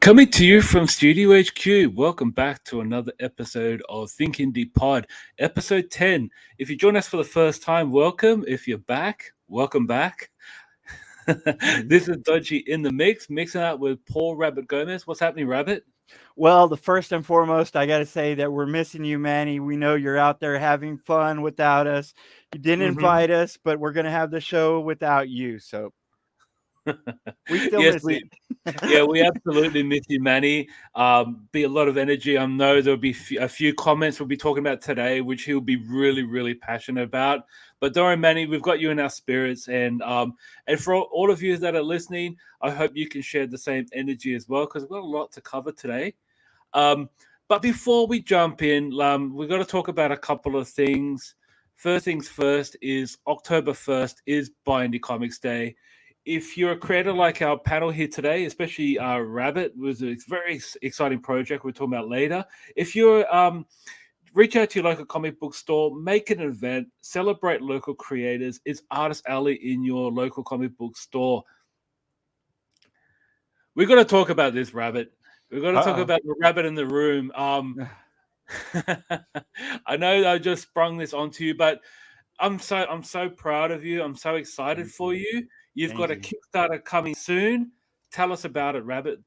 Coming to you from Studio HQ, welcome back to another episode of Think Indie Pod, episode 10. If you join us for the first time, welcome. If you're back, welcome back. This is Dodgy in the mix, mixing out with Paul Rabbit Gomez. What's happening, Rabbit? Well, the first and foremost, I got to say that we're missing you, Manny. We know you're out there having fun without us. You didn't Mm-hmm. invite us, but we're going to have the show without you. So we still Yes, miss we you. we absolutely miss you, Manny. Be a lot of energy. I know there'll be a few comments we'll be talking about today, which he'll be really, really passionate about. But don't worry, Manny, we've got you in our spirits, and for all of you that are listening, I hope you can share the same energy as well because we've got a lot to cover today. But before we jump in, we've got to talk about a couple of things. First things first is October 1st is Buy Indie Comics Day. If you're a creator like our panel here today, especially Rabbit, was a very exciting project we're talking about later. If you're reach out to your local comic book store, make an event, celebrate local creators. It's Artist Alley in your local comic book store. We're going to talk about this, Rabbit. We're going to talk Uh-oh. about the rabbit in the room. I know I just sprung this onto you, but I'm so proud of you. I'm so excited Thank for you. you. You've got Thank a you. Kickstarter coming soon. Tell us about it, Rabbit.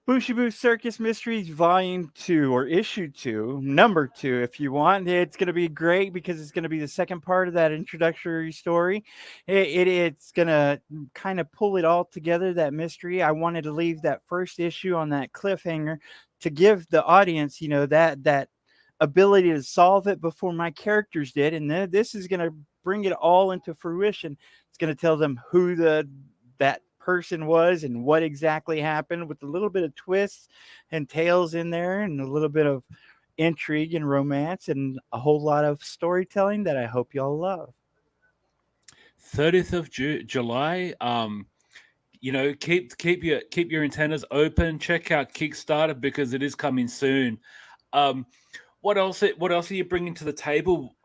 Bushy Circus Mysteries Volume 2 or Issue 2, number 2 if you want. It's going to be great because it's going to be the second part of that introductory story. It's going to kind of pull it all together, that mystery. I wanted to leave that first issue on that cliffhanger to give the audience, that ability to solve it before my characters did. And then this is going to bring it all into fruition. It's going to tell them who that person was and what exactly happened with a little bit of twists and tales in there and a little bit of intrigue and romance and a whole lot of storytelling that I hope y'all love. 30th of July. Keep your antennas open. Check out Kickstarter because it is coming soon. Um, what else are you bringing to the table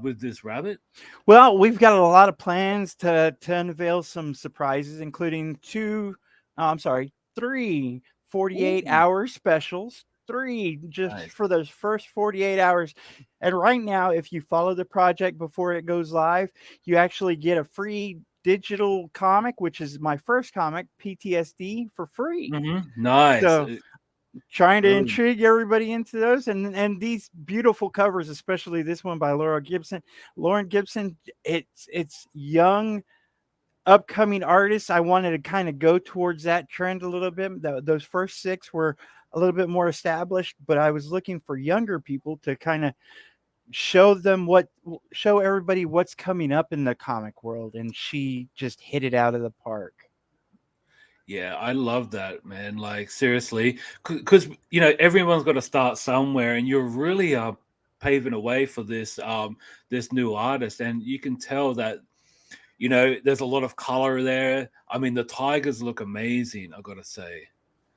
with this, Rabbit? Well, we've got a lot of plans to unveil some surprises, including three Ooh, 48-hour specials, three just nice. for those first 48 hours. And right now, if you follow the project before it goes live, you actually get a free digital comic, which is my first comic, PTSD, for free. Nice. So trying to Brilliant. intrigue everybody into those and these beautiful covers, especially this one by Lauren Gibson. It's young upcoming artists. I wanted to kind of go towards that trend a little bit. Those first six were a little bit more established, but I was looking for younger people to kind of show everybody what's coming up in the comic world, and she just hit it out of the park. Yeah, I love that, man. Like seriously, because everyone's got to start somewhere, and you're really paving a way for this new artist, and you can tell that there's a lot of color there. I mean, the tigers look amazing. I gotta say.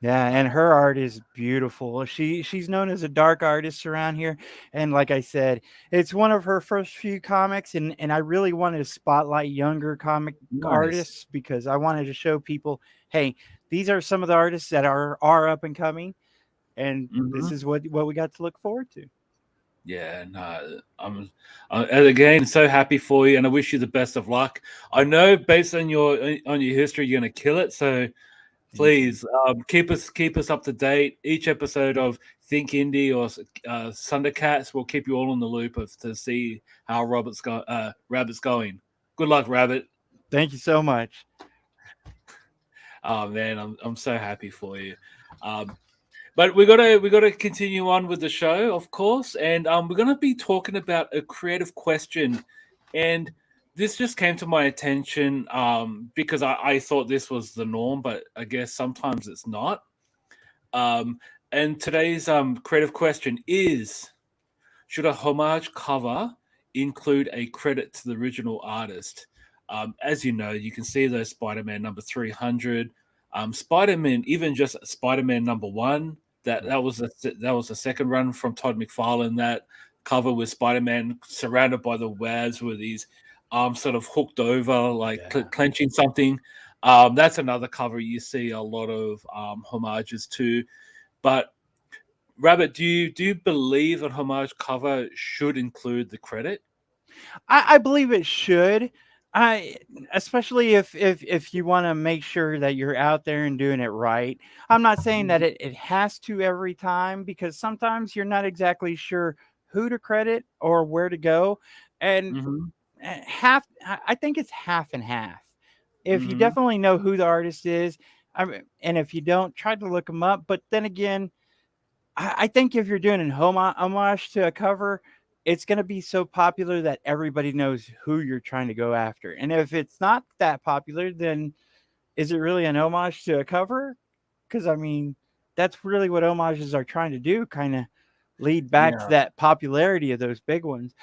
Yeah, and her art is beautiful. She's known as a dark artist around here, and like I said, it's one of her first few comics, and I really wanted to spotlight younger comic Nice. artists because I wanted to show people, hey, these are some of the artists that are up and coming, and this hmm is what we got to look forward to. Yeah, no, and again so happy for you, and I wish you the best of luck. I know based on your history, you're gonna kill it. So Thank you. please keep us up to date. Each episode of Think Indie or Thundercats will keep you all in the loop to see how Rabbit's going. Good luck, Rabbit. Thank you so much. Oh man, I'm so happy for you. Um, but we gotta continue on with the show, of course, and we're gonna be talking about a creative question, and this just came to my attention because I thought this was the norm, but I guess sometimes it's not. Um, and today's creative question is: should a homage cover include a credit to the original artist? As you know, you can see those Spider-Man number 300, Spider-Man, even just Spider-Man number one. That was the second run from Todd McFarlane. That cover with Spider-Man surrounded by the webs with his arms sort of hooked over, like Yeah. clenching something. That's another cover you see a lot of homages to. But Rabbit, do you believe a homage cover should include the credit? I believe it should. I especially if you want to make sure that you're out there and doing it right. I'm not saying that it has to every time, because sometimes you're not exactly sure who to credit or where to go. And Mm-hmm. I think it's half and half. If you Mm-hmm. definitely know who the artist is, I mean, and if you don't, try to look them up. But then again, I think if you're doing an homage to a cover, it's going to be so popular that everybody knows who you're trying to go after. And if it's not that popular, then is it really an homage to a cover? Because I mean, that's really what homages are trying to do, kind of lead back to Yeah. that popularity of those big ones.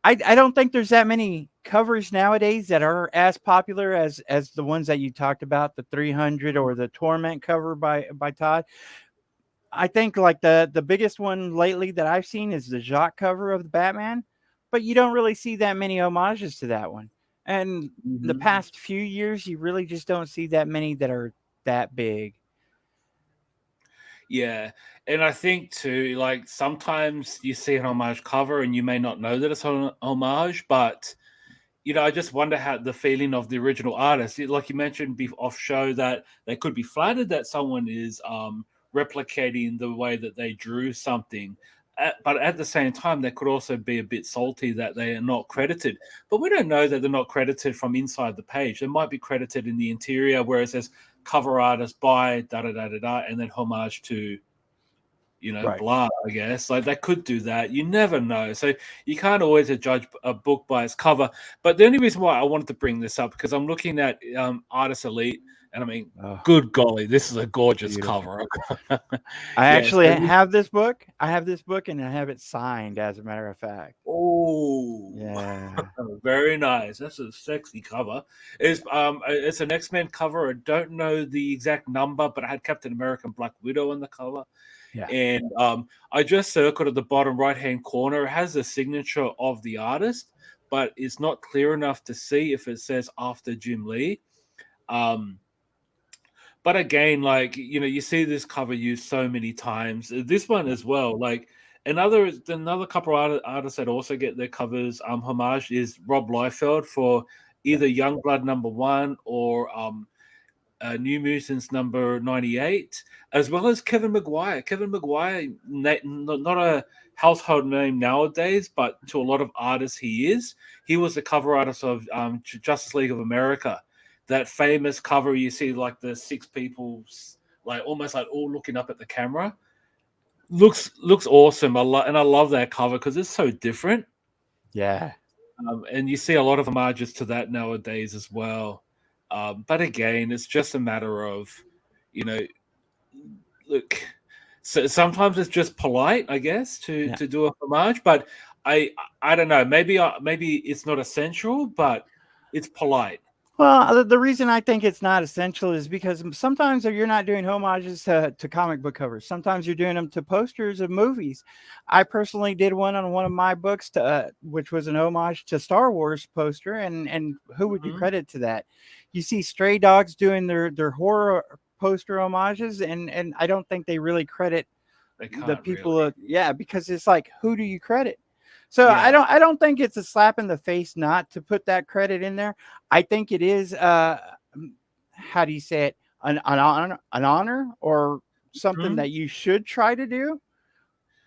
I don't think there's that many covers nowadays that are as popular as the ones that you talked about, the 300 or the Torment cover by Todd. I think like the biggest one lately that I've seen is the Jacques cover of the Batman, but you don't really see that many homages to that one. And the Mm-hmm. past few years, you really just don't see that many that are that big. Yeah, and I think too, like sometimes you see an homage cover and you may not know that it's a homage, but I just wonder how the feeling of the original artist, like you mentioned off show, that they could be flattered that someone is replicating the way that they drew something. But at the same time, they could also be a bit salty that they are not credited. But we don't know that they're not credited from inside the page. They might be credited in the interior, where it says cover artist by da da da da da, and then homage to Right. blah, I guess. Like they could do that. You never know. So you can't always judge a book by its cover. But the only reason why I wanted to bring this up, because I'm looking at Artist Elite, and I mean, Oh, good golly, this is a gorgeous beautiful. cover. I Yes. actually have this book. I have this book and I have it signed, as a matter of fact. Oh, Yeah. very nice. That's a sexy cover. It's an X-Men cover. I don't know the exact number, but I had Captain America and Black Widow on the cover. Yeah. And I just circled at the bottom right hand corner. It has the signature of the artist, but it's not clear enough to see if it says after Jim Lee. Um, but again, like you see this cover used so many times. This one Yeah. as well. Like another couple of artists that also get their covers homage is Rob Liefeld for Yeah. either Youngblood #1 or New Mutants #98, as well as Kevin Maguire. Kevin Maguire, not a household name nowadays, but to a lot of artists, he is. He was the cover artist of Justice League of America, that famous cover you see like the six people, like almost like all looking up at the camera. Looks awesome. I love that cover because it's so different. Yeah. And you see a lot of homages to that nowadays as well. But again, it's just a matter of, you know, look. So sometimes it's just polite, I guess, to Yeah. to do a homage. But I I don't know. Maybe it's not essential, but it's polite. Well, the reason I think it's not essential is because sometimes you're not doing homages to comic book covers. Sometimes you're doing them to posters of movies. I personally did one on one of my books, which was an homage to Star Wars poster. And who would you Mhm. credit to that? You see Stray Dogs doing their horror poster homages, and I don't think they really credit They the can't really. people. Yeah, because it's like, who do you credit? So I Yeah. don't I don't think it's a slap in the face not to put that credit in there. I think it is how do you say it, an honor or something Mhm. that you should try to do,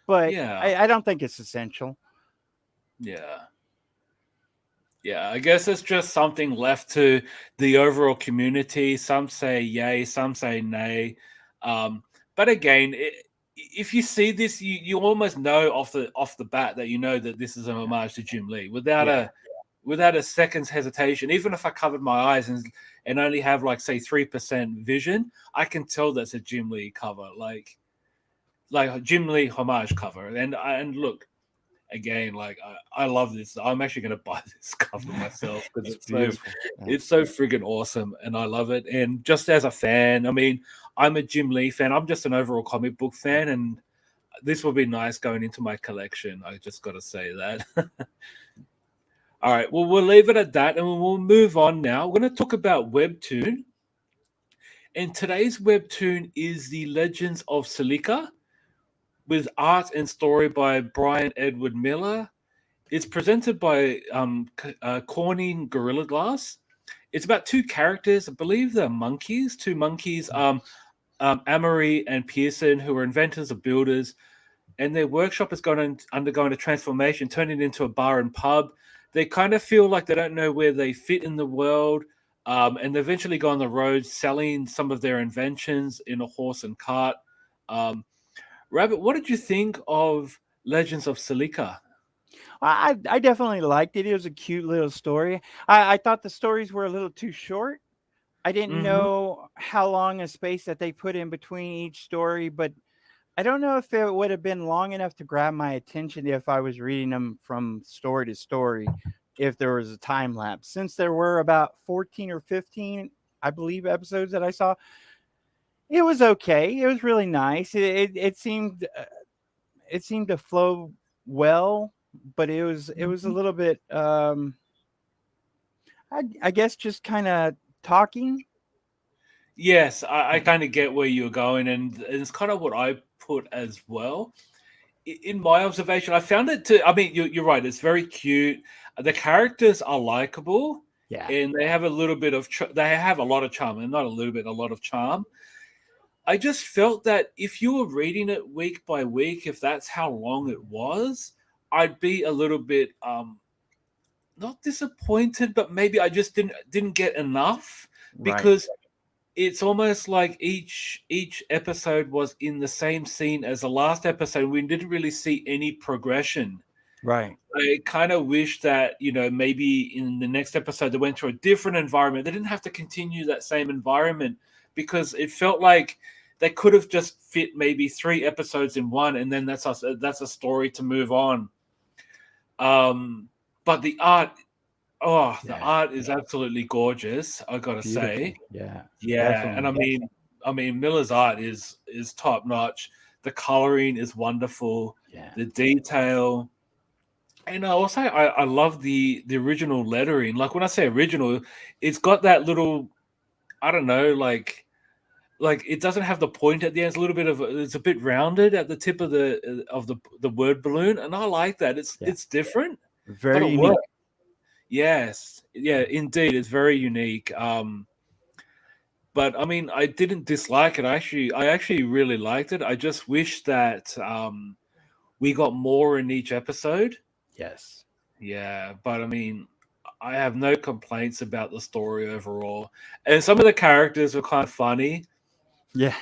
but Yeah. I don't think it's essential. Yeah. Yeah, I guess it's just something left to the overall community. Some say yay, some say nay. But again, if you see this, you almost know off the bat that you know that this is an Yeah. homage to Jim Lee without Yeah. a second's hesitation. Even if I covered my eyes and only have like say 3% vision, I can tell that's a Jim Lee cover, like a Jim Lee homage cover. And look, again, like I love this. I'm actually going to buy this cover myself because It's it's so beautiful. Yeah. it's so friggin' awesome, and I love it. And just as a fan, I mean, I'm a Jim Lee fan. I'm just an overall comic book fan, and this will be nice going into my collection. I just got to say that. All right, well, we'll leave it at that, and we'll move on now. We're going to talk about Webtoon. And today's webtoon is The Legends of Silica, with art and story by Brian Edward Miller. It's presented by Corning Gorilla Glass. It's about two characters. I believe they're monkeys, two monkeys, Amory and Pearson, who are inventors of builders, and their workshop is undergoing a transformation, turning into a bar and pub. They kind of feel like they don't know where they fit in the world, and they eventually go on the road selling some of their inventions in a horse and cart. Um, Rabbit, what did you think of Legends of Silica? I definitely liked it. It was a cute little story. I thought the stories were a little too short. I didn't Hmm. know how long a space that they put in between each story, but I don't know if it would have been long enough to grab my attention if I was reading them from story to story, if there was a time lapse. Since there were about 14 or 15, I believe, episodes that I saw, it was okay. It was really nice. It seemed to flow well, but it was a little bit I guess just kind of talking. Yes, I kind of get where you're going, and it's kind of what I put as well. In my observation, I found it to. I mean, you're right. It's very cute. The characters are likable, Yeah, and they have a little bit of. They have a lot of charm, and not a little bit, a lot of charm. I just felt that if you were reading it week by week, if that's how long it was, I'd be a little bit not disappointed, but maybe I just didn't get enough, right, because it's almost like each episode was in the same scene as the last episode. We didn't really see any progression. right. I kind of wish that, maybe in the next episode they went to a different environment. They didn't have to continue that same environment, because it felt like they could have just fit maybe 3 episodes in one, and then that's a story to move on. But the art, the Yeah, art is absolutely gorgeous, I gotta beautiful. say. Yeah, Yeah, and definitely. I mean Miller's art is top notch. The coloring is wonderful. Yeah, The detail, and I love the original lettering. Like, when I say original, it's got that little, I don't know, like it doesn't have the point at the end. It's a little bit it's a bit rounded at the tip of the word balloon, and I like that. It's yeah. it's different, but Very it unique. works. Yes, yeah, indeed, it's very unique. But I mean, I didn't dislike it. I actually really liked it. I just wish that we got more in each episode. Yes. Yeah, but I mean, I have no complaints about the story overall. And some of the characters were kind of funny, Yeah.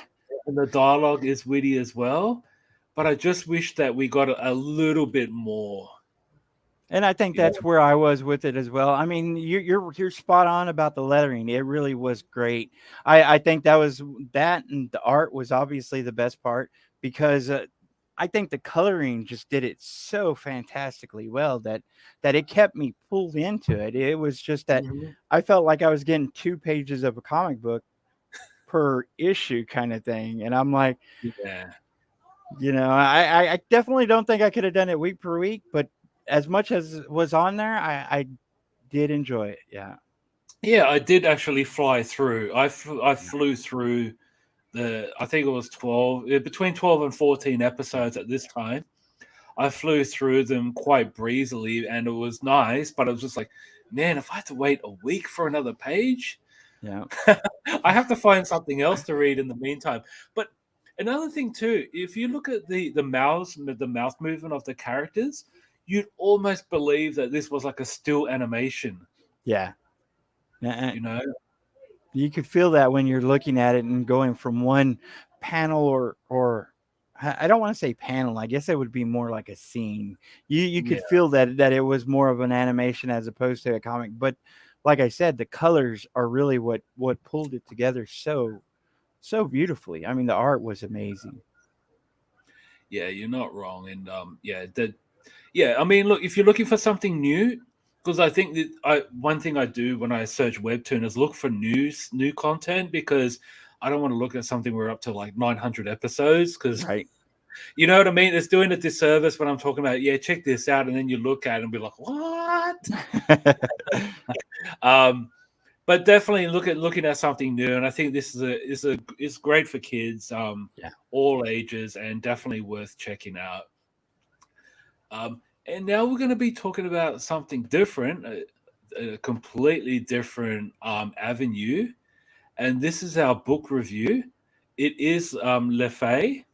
and the dialogue is witty as well. But I just wish that we got a little bit more. And I think You know? that's where I was with it as well. I mean, you're spot on about the lettering. It really was great. I think that, and the art was obviously the best part, because I think the coloring just did it so fantastically well that it kept me pulled into it. It was just that Mhm. I felt like I was getting 2 pages of a comic book per issue kind of thing, and I'm like, Yeah. I definitely don't think I could have done it week per week, but as much as was on there, I did enjoy it. Yeah. Yeah, I did actually fly through. I flew through I think it was 12, between 12 and 14 episodes at this time. I flew through them quite breezily, and it was nice, but it was just like, man, if I had to wait a week for another page, Yeah. I have to find something else to read in the meantime. But another thing too, if you look at the mouth movement of the characters, you'd almost believe that this was like a still animation, Yeah. you know? You could feel that when you're looking at it and going from one panel, or I don't want to say panel. I guess it would be more like a scene. You Yeah. could feel that it was more of an animation as opposed to a comic. But like I said, the colors are really what pulled it together so beautifully. I mean, the art was amazing. Yeah, you're not wrong. And yeah, I mean, look, if you're looking for something new, because I think that one thing I do when I search Webtoon is look for new content, because I don't want to look at something we're up to like 900 episodes, because Right. you know what I mean? It's doing a disservice when I'm talking about, yeah, check this out, and then you look at it and be like, what? Um, but definitely looking at something new, and I think this is great for kids, Yeah. all ages, and definitely worth checking out. And now we're going to be talking about something different, a completely different avenue, and this is our book review. It is Le Fay.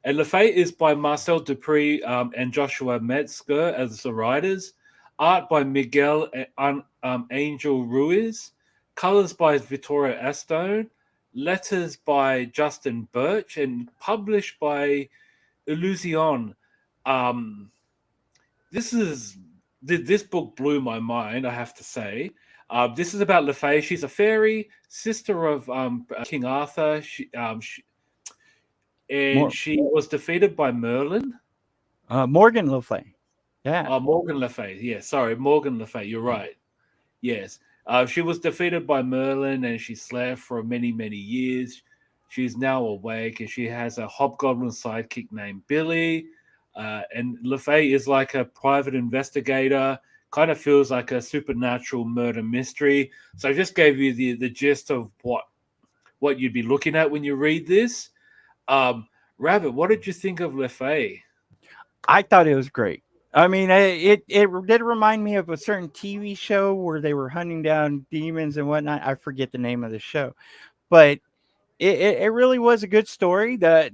And Le Fay is by Marcel Dupree and Joshua Metzger as the writers. Art by Miguel Angel Ruiz. Colors by Vittorio Astone. Letters by Justin Birch. And published by Illusion. Um, this book blew my mind, I have to say. This is about Le Fay. She's a fairy, sister of King Arthur. And More she was defeated by Merlin. Morgan Le Fay. Yeah. Morgan Le Fay. Yeah, sorry, Morgan Le Fay. You're right. Yes. She was defeated by Merlin and she slept for many, many years. She's now awake and she has a hobgoblin sidekick named Billy. And Le Fay is like a private investigator, kind of feels like a supernatural murder mystery. So I just gave you the gist of what you'd be looking at when you read this. Rabbit, what did you think of Le Fay? I thought it was great. I mean, it did remind me of a certain TV show where they were hunting down demons and whatnot. I forget the name of the show, but it really was a good story. The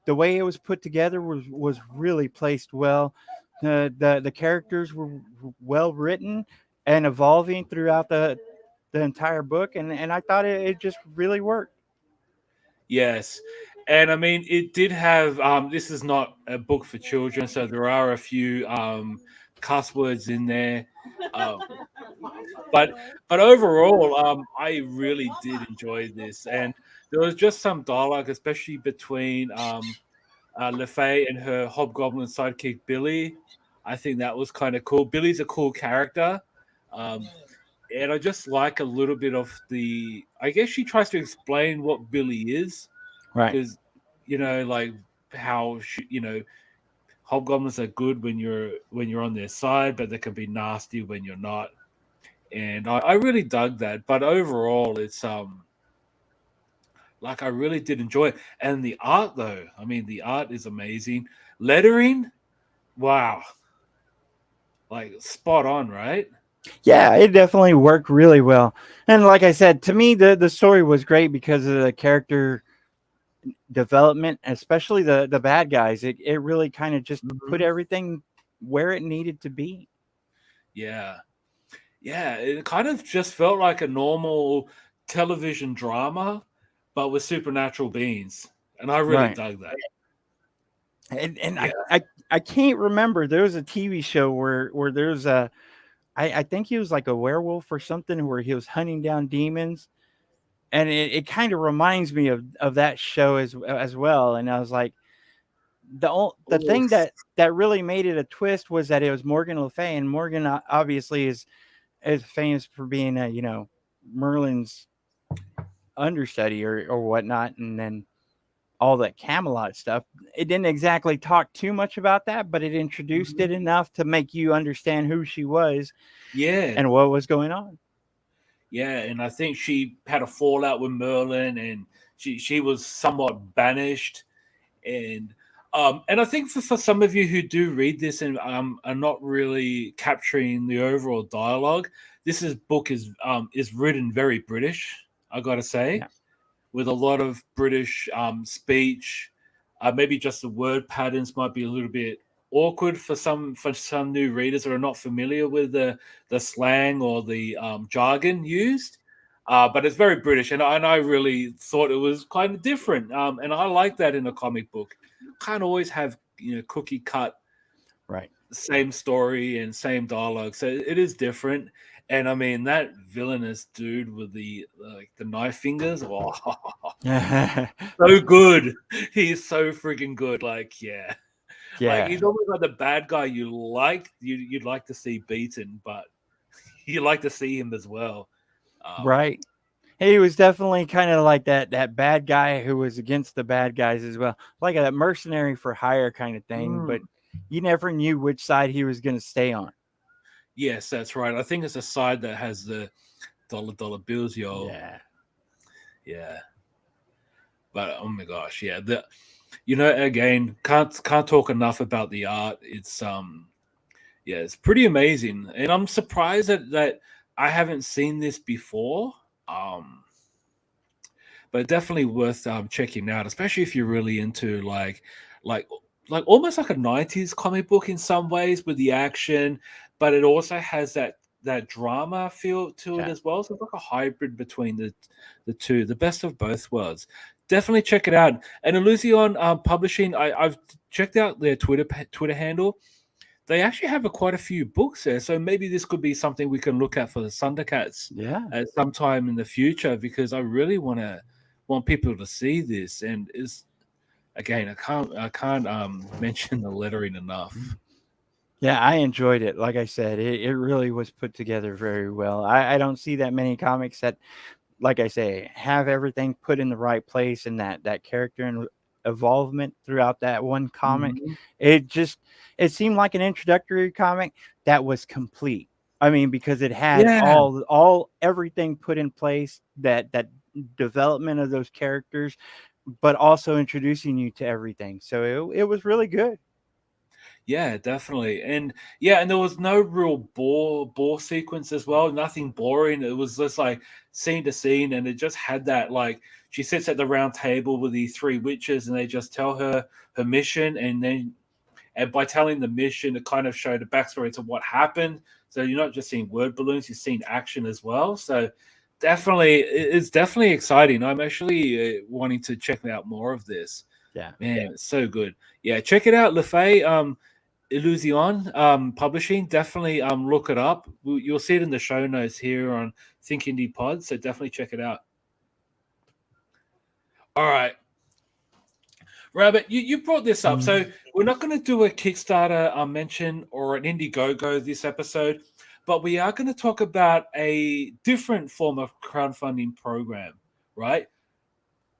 way it was put together was really placed well. The characters were well written and evolving throughout the entire book, and I thought it just really worked. Yes. And I mean, it did have. This is not a book for children, so there are a few cuss words in there. Um, but overall, I really did enjoy this, and there was just some dialogue, especially between Le Fay and her hobgoblin sidekick Billy. I think that was kind of cool. Billy's a cool character. Um, and I just like a little bit of the. I guess she tries to explain what Billy is, Right. because like how hobgoblins are good when you're on their side, but they can be nasty when you're not. And I really dug that. But overall, it's like I really did enjoy it. And the art, though, I mean, the art is amazing. Lettering, wow, like spot on, right? Yeah, it definitely worked really well. And like I said, to me, the story was great because of the character development, especially the bad guys. It really kind of just put Mhm. everything where it needed to be. Yeah. Yeah, it kind of just felt like a normal television drama, but with supernatural beings, and I really Right. dug that. And Yeah. I can't remember. There was a TV show where there's a I think he was like a werewolf or something where he was hunting down demons. And it kind of reminds me of that show as well. And I was like, the Ooh, thing that really made it a twist was that it was Morgan Le Fay, and Morgan obviously is famous for being a Merlin's understudy or whatnot, and then all that Camelot stuff. It didn't exactly talk too much about that, but it introduced mhm. it enough to make you understand who she was Yeah, and what was going on. yeah, and I think she had a fallout with Merlin, and she was somewhat banished, and I think for some of you who do read this and are not really capturing the overall dialogue, book is written very British. I gotta say, Yeah. with a lot of British speech. Maybe just the word patterns might be a little bit awkward for some new readers that are not familiar with the slang or the jargon used. But it's very British, and I really thought it was kind of different. And I like that in a comic book. Can't always have cookie cut Right. same story and same dialogue. So it is different. And I mean that villainous dude with the knife fingers. Oh, so good. He's so freaking good. Like, yeah. Like Yeah. he's almost like the bad guy you'd like to see beaten, but you like to see him as well. Um Right. He was definitely kind of like that bad guy who was against the bad guys as well, like a mercenary for hire kind of thing. mm, But you never knew which side he was going to stay on. yes, that's right. I think it's a side that has dollar bills, yo. Yeah. Yeah. But oh my gosh, yeah. Again, can't talk enough about the art. Yeah, it's pretty amazing. And I'm surprised that I haven't seen this before. Um but definitely worth checking out, especially if you're really into like like almost like a 90s comic book in some ways with the action, but it also has that drama feel to it Yeah. as well. So it's like a hybrid between the two, the best of both worlds. Definitely check it out. And Illusion Publishing, I've checked out their Twitter handle. They actually have quite a few books there, so maybe this could be something we can look at for the Thundercats Yeah. at some time in the future, because I really want people to see this. And is again, I can't mention the lettering enough. Yeah, I enjoyed it. Like I said, it really was put together very well. I don't see that many comics that, like I say, have everything put in the right place and that character and involvement throughout that one comic. Mhm. It seemed like an introductory comic that was complete. I mean, because it had Yeah, all everything put in place, that development of those characters, but also introducing you to everything. So it was really good. yeah, definitely. And yeah, and there was no real bore sequence as well. Nothing boring. It was just like scene to scene, and it just had that, like, she sits at the round table with these three witches, and they just tell her mission, and by telling the mission, it kind of showed a backstory to what happened. So you're not just seeing word balloons, you're seeing action as well. So definitely, it's definitely exciting. I'm actually wanting to check out more of this. Yeah. Man, it's so good. Yeah, check it out, Lefay. Illusion Publishing. Definitely look it up. You'll see it in the show notes here on Think Indie Pod. So definitely check it out. All right. Rabbit, you brought this up. So we're not going to do a Kickstarter mention or an Indiegogo this episode, but we are going to talk about a different form of crowdfunding program, right?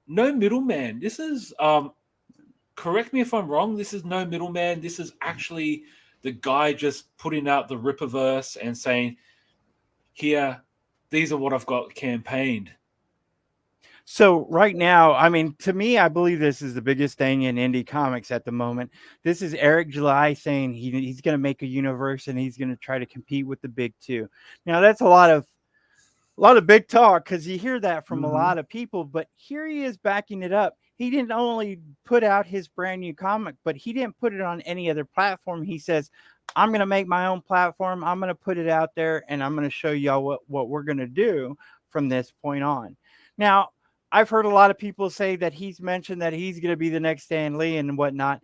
No middleman. This is correct me if I'm wrong. This is no middleman. This is actually the guy just putting out the Rippaverse and saying, "Here, these are what I've got campaigned." So right now, I mean, to me, I believe this is the biggest thing in indie comics at the moment. This is Eric July saying he's going to make a universe and he's going to try to compete with the big two. Now that's a lot of big talk because you hear that from a Mhm. lot of people, but here he is backing it up. He didn't only put out his brand new comic, but he didn't put it on any other platform. He says, I'm going to make my own platform. I'm going to put it out there and I'm going to show y'all what we're going to do from this point on. Now, I've heard a lot of people say that he's mentioned that he's going to be the next Stan Lee and whatnot.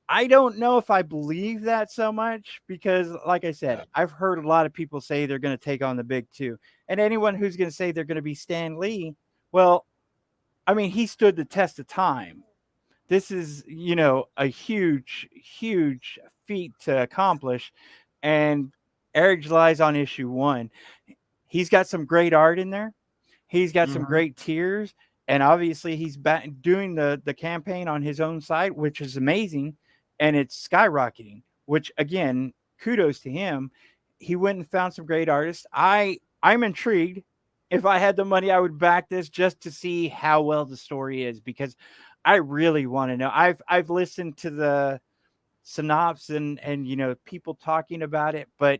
I don't know if I believe that so much because, like I said, Yeah. I've heard a lot of people say they're going to take on the big two. And anyone who's going to say they're going to be Stan Lee, well, I mean, he stood the test of time. This is, a huge, huge feat to accomplish. And Eric July's on issue one. He's got some great art in there. He's got some Mhm. great tiers, and obviously he's doing the campaign on his own site, which is amazing, and it's skyrocketing. Which again, kudos to him. He went and found some great artists. I'm intrigued. If I had the money, I would back this just to see how well the story is because I really want to know. I've listened to the synopsis and people talking about it, but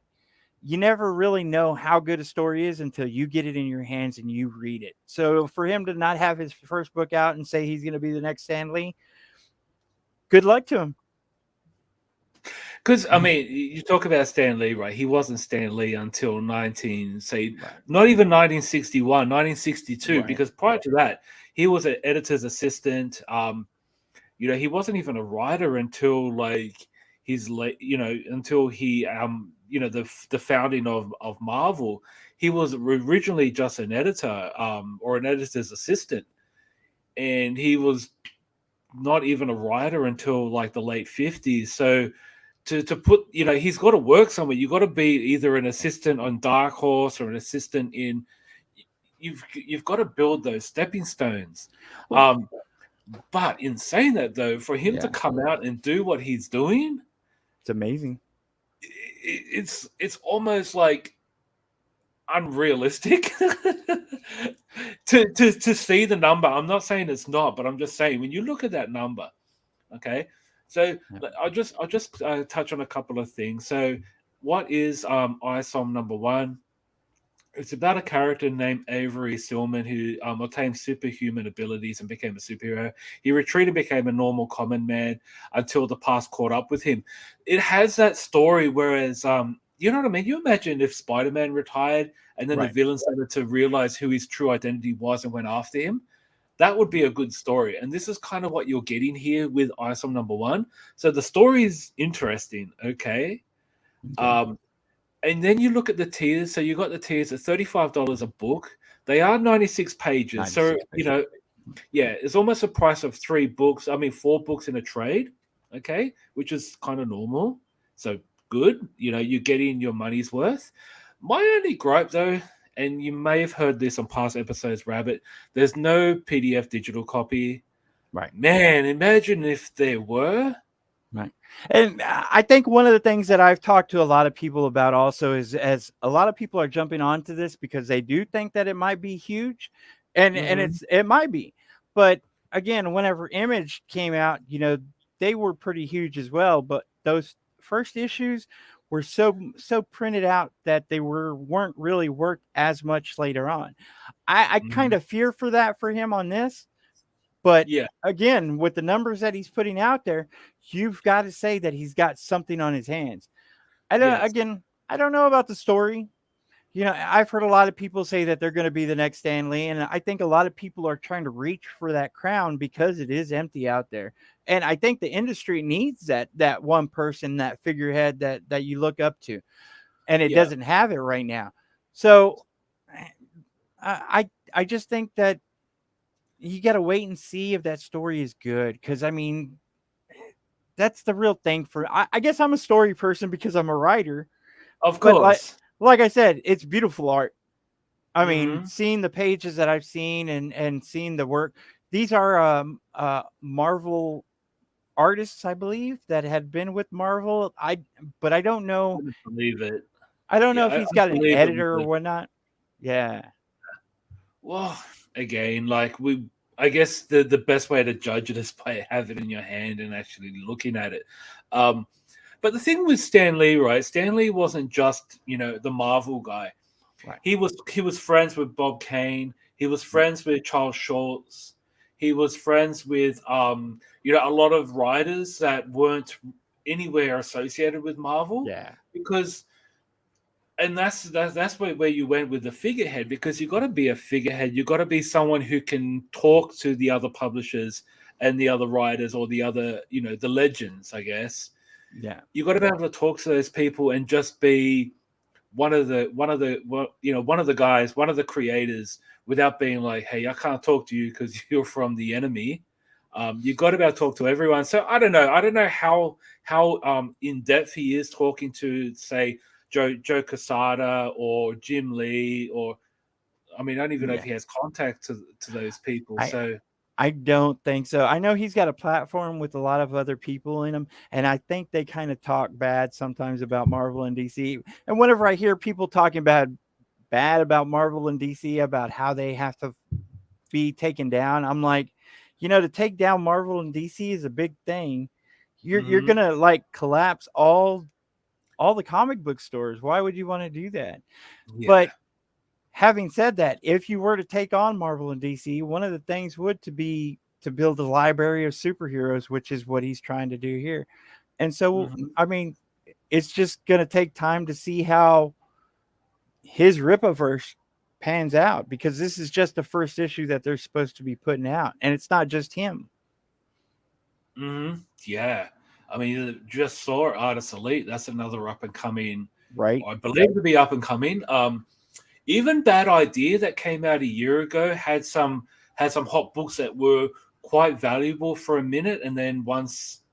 you never really know how good a story is until you get it in your hands and you read it. So for him to not have his first book out and say he's going to be the next Stan Lee, good luck to him. Because I mean, you talk about Stan Lee, right? He wasn't Stan Lee until Right. not even 1961, 1962. Right. Because prior to that, he was an editor's assistant. He wasn't even a writer until like his late, until he, the founding of Marvel. He was originally just an editor, or an editor's assistant, and he was not even a writer until like the late 50s. So to put, he's got to work somewhere. You got to be either an assistant on Dark Horse or an assistant in. You've got to build those stepping stones. Well, But in saying that, though, for him to yeah, come out and do what he's doing, it's amazing. it's almost like unrealistic to see the number. I'm not saying it's not, but I'm just saying when you look at that number, okay. So Yeah. I'll just touch on a couple of things. So what is ISOM number one? It's about a character named Avery Stillman who obtained superhuman abilities and became a superhero. He retreated, became a normal common man until the past caught up with him. It has that story, whereas you know what I mean? You imagine if Spider-Man retired and then the Right. villain started to realize who his true identity was and went after him. That would be a good story. And this is kind of what you're getting here with ISOM number one. So the story is interesting, okay? Okay. And then you look at the tiers. So you got the tiers at $35 a book. They are 96 pages. So, 96 pages. yeah, it's almost the price of 3 books. I mean, 4 books in a trade, okay, which is kind of normal. So good. You're getting your money's worth. My only gripe, though, and you may have heard this on past episodes, Rabbit, there's no PDF digital copy. Right. Man, imagine if there were. Right. And I think one of the things that I've talked to a lot of people about also is, as a lot of people are jumping onto this because they do think that it might be huge, and Mhm. it might be. But again, whenever Image came out, they were pretty huge as well, but those first issues were so printed out that they weren't really worth as much later on. I kind Mhm. of fear for that for him on this. But Yeah. again, with the numbers that he's putting out there, you've got to say that he's got something on his hands. Yes. I don't know about the story. I've heard a lot of people say that they're going to be the next Stan Lee, and I think a lot of people are trying to reach for that crown because it is empty out there. And I think the industry needs that one person, that figurehead that you look up to, and it Yeah. doesn't have it right now. So I just think that you got to wait and see if that story is good, because I mean, that's the real thing. I guess I'm a story person because I'm a writer, Of but course. like I said, it's beautiful art. I mean, Mhm. seeing the pages that I've seen and seeing the work, these are Marvel artists, I believe, that had been with Marvel. But I don't I know. couldn't believe it. I don't Yeah, know if I he's got an believe it editor or because, whatnot. Yeah. well, again, like I guess the best way to judge it is by have it in your hand and actually looking at it. Um, but the thing with Stan Lee, right? Stan Lee wasn't just the Marvel guy. Right. He was friends with Bob Kane. He was Right. friends with Charles Schultz. He was friends with a lot of writers that weren't anywhere associated with Marvel Yeah. because and that's where you went with the figurehead, because you got to be a figurehead. You got to be someone who can talk to the other publishers and the other writers, or the other the legends, I guess. Yeah. You got to be able to talk to those people and just be one of the guys, one of the creators, without being like, hey, I can't talk to you because you're from the enemy. You got to be able to talk to everyone. So I don't know how in depth he is talking to, say, Joe Quesada or Jim Lee, or I mean, I don't even know if Yeah. he has contact to those people. I So I don't think so. I know he's got a platform with a lot of other people in him, and I think they kind of talk bad sometimes about Marvel and DC. And whenever I hear people talking bad about Marvel and DC, about how they have to be taken down, I'm like, to take down Marvel and DC is a big thing. You're mhm, gonna like collapse all the comic book stores. Why would you want to do that? yeah, But having said that, if you were to take on Marvel and DC, one of the things would to be to build a library of superheroes, which is what he's trying to do here. And so, mhm, I mean, it's just going to take time to see how his Rippaverse pans out, because this is just the first issue that they're supposed to be putting out, and it's not just him, yeah. I mean, just saw Artist Elite. That's another up and coming, right? I believe to be up and coming. Even Bad Idea that came out a year ago had some hot books that were quite valuable for a minute, and then once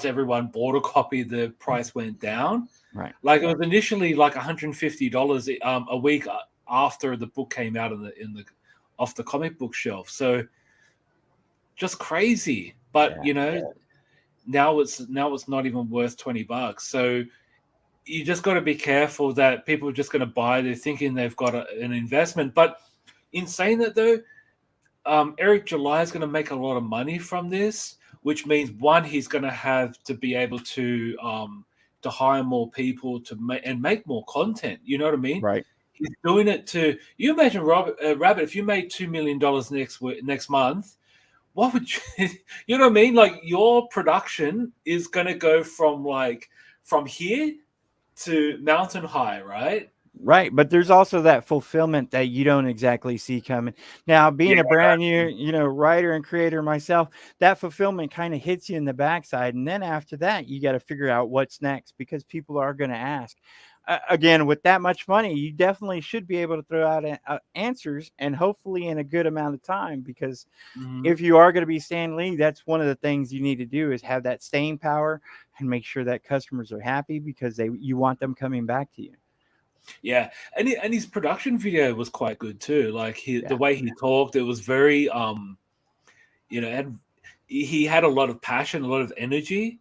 everyone bought a copy, the price went down. Right. Like, it was initially like $150 a week after the book came out in the off the comic book shelf. So just crazy. But Yeah. now it's not even worth $20. So you just got to be careful that people are just going to buy. They're thinking they've got an investment. But in saying that, though, Eric July is going to make a lot of money from this, which means one, he's going to have to be able to hire more people to make more content. You know what I mean? Right. He's doing it to. You imagine, Rabbit, if you made $2 million next month, what would you? You know what I mean? Like your production is going to go from here to mountain high, right? Right, but there's also that fulfillment that you don't exactly see coming. Now, being Yeah, a brand new, writer and creator myself, that fulfillment kind of hits you in the backside, and then after that, you got to figure out what's next because people are going to ask. Again, with that much money, you definitely should be able to throw out answers, and hopefully in a good amount of time. Because hmm if you are going to be Stan Lee, that's one of the things you need to do is have that staying power and make sure that customers are happy because you want them coming back to you. yeah, and his production video was quite good too. Like the Yeah. way he talked, it was very had he had a lot of passion, a lot of energy,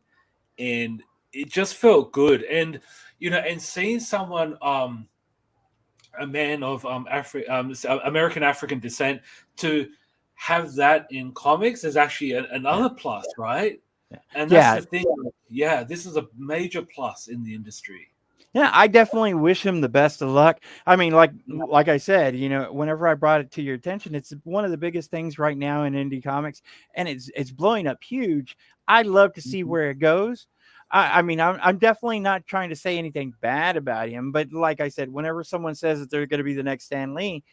and it just felt good. And and seeing someone a man of American African descent to have that in comics is actually Yeah. another plus, right? Yeah. And that's Yeah. the thing. Yeah, this is a major plus in the industry. Yeah, I definitely wish him the best of luck. I mean, like I said, whenever I brought it to your attention, it's one of the biggest things right now in indie comics, and it's blowing up huge. I'd love to see Mhm. where it goes. I mean, I'm definitely not trying to say anything bad about him, but like I said, whenever someone says that they're going to be the next Stan Lee,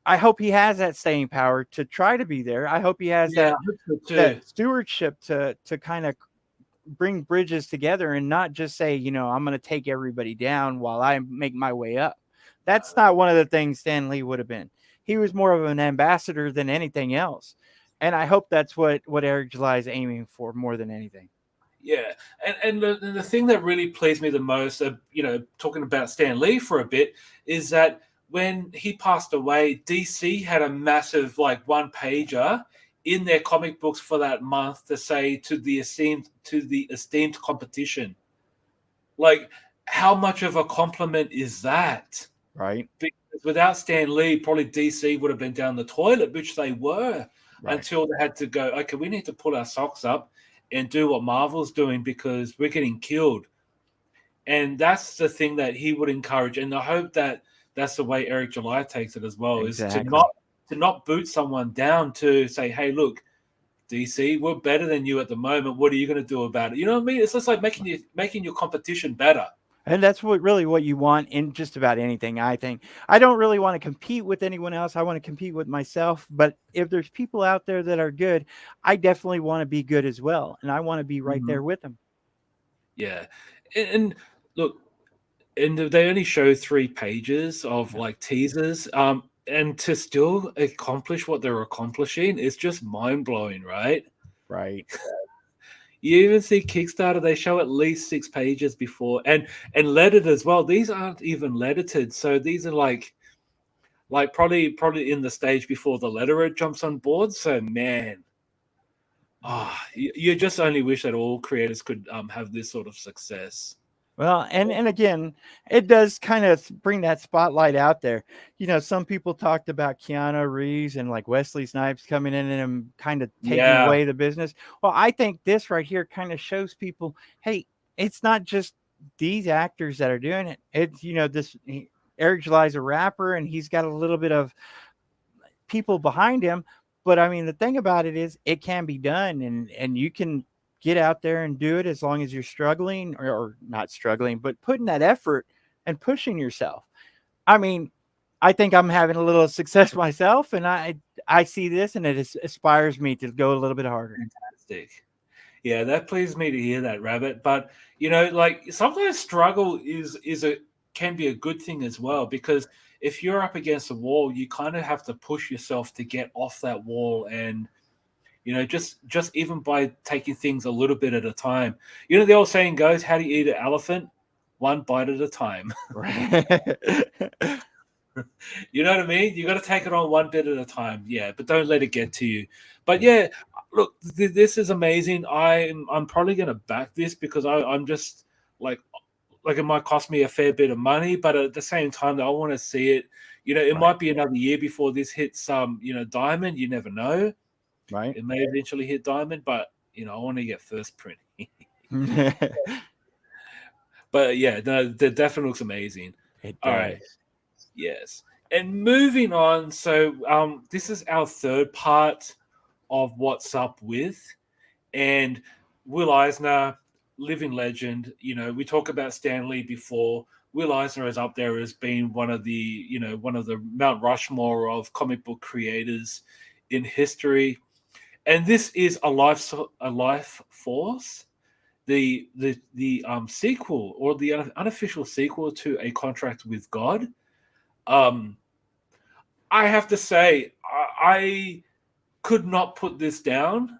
I hope he has that staying power to try to be there. I hope he has Yeah, that I hope so that too. stewardship to kind of bring bridges together and not just say, I'm going to take everybody down while I make my way up. That's not one of the things Stan Lee would have been. He was more of an ambassador than anything else. And I hope that's what Eric July is aiming for more than anything. Yeah, and the thing that really pleased me the most, talking about Stan Lee for a bit, is that when he passed away, DC had a massive one pager in their comic books for that month to say to the esteemed competition. Like, how much of a compliment is that? Right. Because without Stan Lee, probably DC would have been down the toilet, which they were, Right. until they had to go, okay, we need to pull our socks up and do what Marvel's doing because we're getting killed. And that's the thing that he would encourage. And I hope that that's the way Eric July takes it as well, is to Exactly. not boot someone down, to say, hey, look, DC, we're better than you at the moment. What are you going to do about it? You know what I mean? It's just like making your competition better. And that's what you want in just about anything, I think. I don't really want to compete with anyone else. I want to compete with myself. But if there's people out there that are good, I definitely want to be good as well. And I want to be right Mhm. there with them. Yeah. And look, and they only show 3 pages of Yeah. teasers. And to still accomplish what they're accomplishing is just mind blowing, right? Right. You even see Kickstarter, they show at least 6 pages before, and lettered as well. These aren't even lettered, so these are probably in the stage before the letterer jumps on board. So man, you just only wish that all creators could have this sort of success. Well, and again, it does kind of bring that spotlight out there. Some people talked about Keanu Reeves and like Wesley Snipes coming in and kind of taking Yeah, away the business. Well, I think this right here kind of shows people, hey, it's not just these actors that are doing it. It's Eric July's a rapper and he's got a little bit of people behind him. But I mean, the thing about it is, it can be done, and you can get out there and do it as long as you're struggling or not struggling, but putting that effort and pushing yourself. I mean, I think I'm having a little success myself, and I see this, and it inspires me to go a little bit harder. fantastic. Yeah, that pleased me to hear that, Rabbit. But sometimes struggle is a can be a good thing as well, because if you're up against a wall, you kind of have to push yourself to get off that wall, and just even by taking things a little bit at a time. The old saying goes, "How do you eat an elephant? One bite at a time." Right. You know what I mean? You got to take it on one bit at a time. Yeah, but don't let it get to you. But yeah, look, this is amazing. I'm probably going to back this because I'm just like like it might cost me a fair bit of money, but at the same time, I want to see it. It Right. might be another year before this hits Diamond. You never know. Right. It may eventually hit Diamond, but I want to get first print. But yeah, the definitely looks amazing. It All right. does. Yes. And moving on, so this is our third part of What's Up With. And Will Eisner, living legend. We talk about Stan Lee before. Will Eisner is up there as being one of the Mount Rushmore of comic book creators in history. And this is a life force, the sequel, or the unofficial sequel to A Contract with God. I have to say, I could not put this down.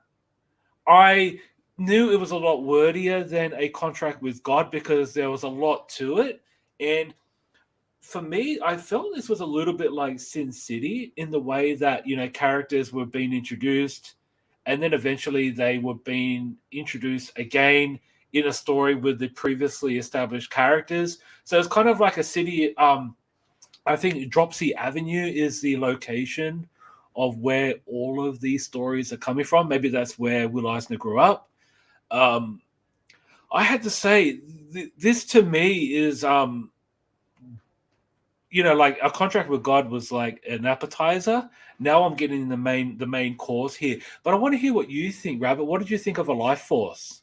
I knew it was a lot wordier than A Contract with God because there was a lot to it. And for me, I felt this was a little bit like Sin City in the way that, characters were being introduced and then eventually they were being introduced again in a story with the previously established characters. So it's kind of like a city. I think Dropsy Avenue is the location of where all of these stories are coming from. Maybe that's where Will Eisner grew up. I had to say, this to me is, like A Contract with God was like an appetizer. Now I'm getting the main course here. But I want to hear what you think, Rabbit. What did you think of A Life Force?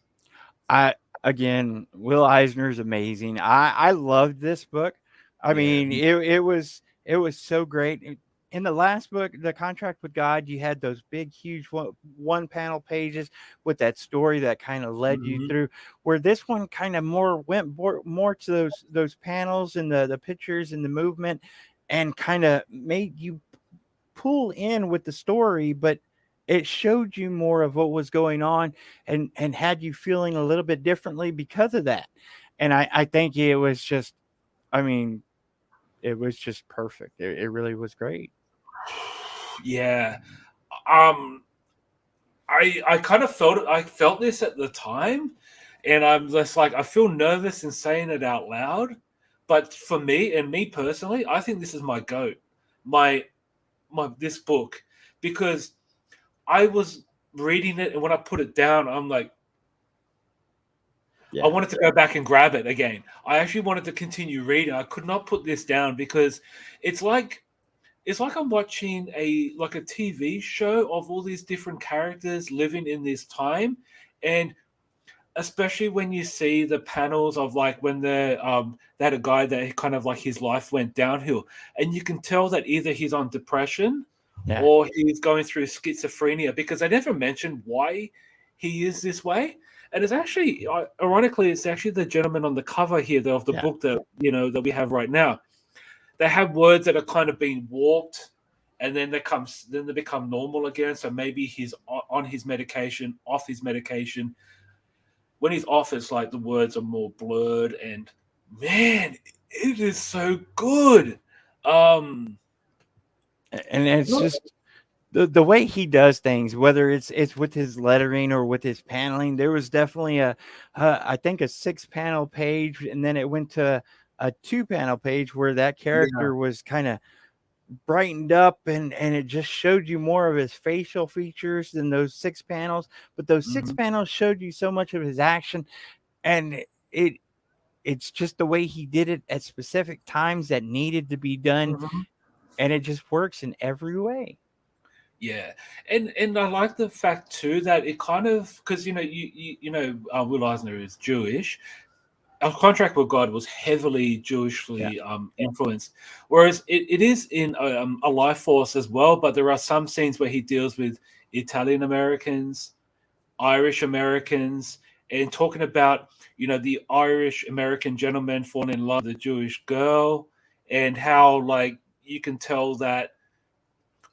Again, Will Eisner is amazing. I loved this book. I Yeah. mean, it was so great. In the last book, The Contract with God, you had those big, huge one panel pages with that story that kind of led you Mhm. through. Where this one kind of went more to those panels and the pictures and the movement, and kind of made you pull in with the story, but it showed you more of what was going on, and had you feeling a little bit differently because of that. And I think it was just, I mean, it was just perfect. It really was great. Yeah. Um, I kind of felt this at the time, and I'm just like, I feel nervous in saying it out loud. But for me, and me personally, I think this is my goat, my this book, because I was reading it, and when I put it down, I'm like, I Yeah. wanted to go back and grab it again. I actually wanted to continue reading. I could not put this down because it's like I'm watching a TV show of all these different characters living in this time, and especially when you see the panels of like when they had a guy that kind of like his life went downhill, and you can tell that either he's on depression Yeah. or he's going through schizophrenia because they never mention why he is this way. And it's actually, ironically, it's actually the gentleman on the cover here of the Yeah. book that we have right now. They have words that are kind of being warped, and then they become normal again. So maybe he's on his medication, off his medication. When he's off, it's like the words are more blurred, and man, it is so good. Um, And it's just the way he does things, whether it's with his lettering or with his paneling. There was definitely I think a 6 panel page, and then it went to a 2 panel page where that yeah. character was kind of brightened up, and it just showed you more of his facial features than those 6 panels. But those six Mhm. panels showed you so much of his action, and it's just the way he did it at specific times that needed to be done, Mhm. and it just works in every way. Yeah, and I like the fact too that it kind of, because Will Eisner is Jewish. Our Contract with God was heavily Yeah. Jewishly influenced, whereas it is in a Life Force as well. But there are some scenes where he deals with Italian Americans, Irish Americans, and talking about the Irish American gentleman falling in love with a Jewish girl, and how like you can tell that